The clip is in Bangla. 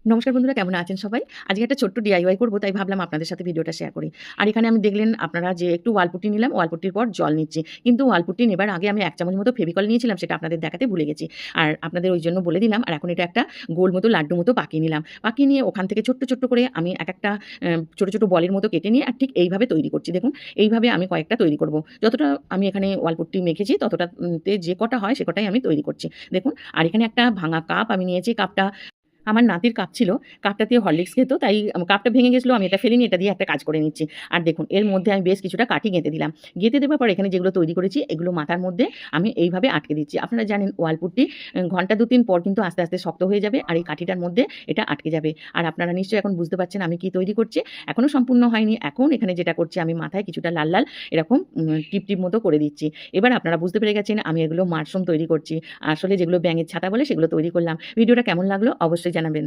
নমস্কার বন্ধুরা, কেমন আছেন সবাই? আজকে একটা ছোট্ট DIY করব, তাই ভাবলাম আপনাদের সাথে ভিডিওটা শেয়ার করি। আর এখানে আমি দেখলেন আপনারা যে একটু ওয়ালপুট্টি নিলাম, ওয়ালপুট্টির পর জল নিচ্ছি। কিন্তু ওয়ালপুট্টি নেবার আগে আমি ১ চামচ মতো ফেভিকল নিয়েছিলাম, সেটা আপনাদের দেখাতে ভুলে গেছি। আর আপনাদের ওইজন্য বলে দিলাম। আর এখন এটা একটা গোল মতো লাড্ডু মতো পাকিয়ে নিলাম। পাকিয়ে নিয়ে ওখান থেকে ছোট্ট, ছোট্ট করে আমি একেকটা ছোট, ছোট বলের মতো কেটে নিয়ে আর ঠিক এইভাবে তৈরি করছি। দেখুন, এইভাবে আমি কয়েকটা তৈরি করব। যতটা আমি এখানে ওয়ালপুট্টি মেখেছি ততটা তে যে কটা হয় সে কটাই আমি তৈরি করছি। দেখুন, আর এখানে একটা ভাঙা কাপ আমি নিয়েছি। কাপটা আমার নাতির কাপ ছিল। কাপটা দিয়ে হরলিক্স খেত। তাই কাপটা ভেঙে গেছিল। আমি এটা ফেলিনি। এটা দিয়ে একটা কাজ করে নিচ্ছি। আর দেখুন, এর মধ্যে আমি বেশ কিছুটা কাঠি গেঁথে দিলাম। গেঁথে দেবার পর এখানে যেগুলো তৈরি করেছি এগুলো মাথার মধ্যে আমি এইভাবে আটকে দিচ্ছি। আপনারা জানেন ওয়ালপুট্টি ঘন্টা ২-৩ পর কিন্তু আস্তে, আস্তে শক্ত হয়ে যাবে আর এই কাঠিটার মধ্যে এটা আটকে যাবে। আর আপনারা নিশ্চয়ই এখন বুঝতে পারছেন আমি কি তৈরি করছি। এখনো সম্পূর্ণ হয়নি। এখন এখানে যেটা করছি আমি মাথায় কিছুটা লাল, লাল এরকম টিপ, টিপ মতো করে দিচ্ছি। এবার আপনারা বুঝতে পেরে গেছেন আমি এগুলো মাশরুম তৈরি করছি। আসলে যেগুলো ব্যাঙের ছাতা বলে সেগুলো তৈরি করলাম। ভিডিওটা কেমন লাগলো অবশ্যই জানাবেন।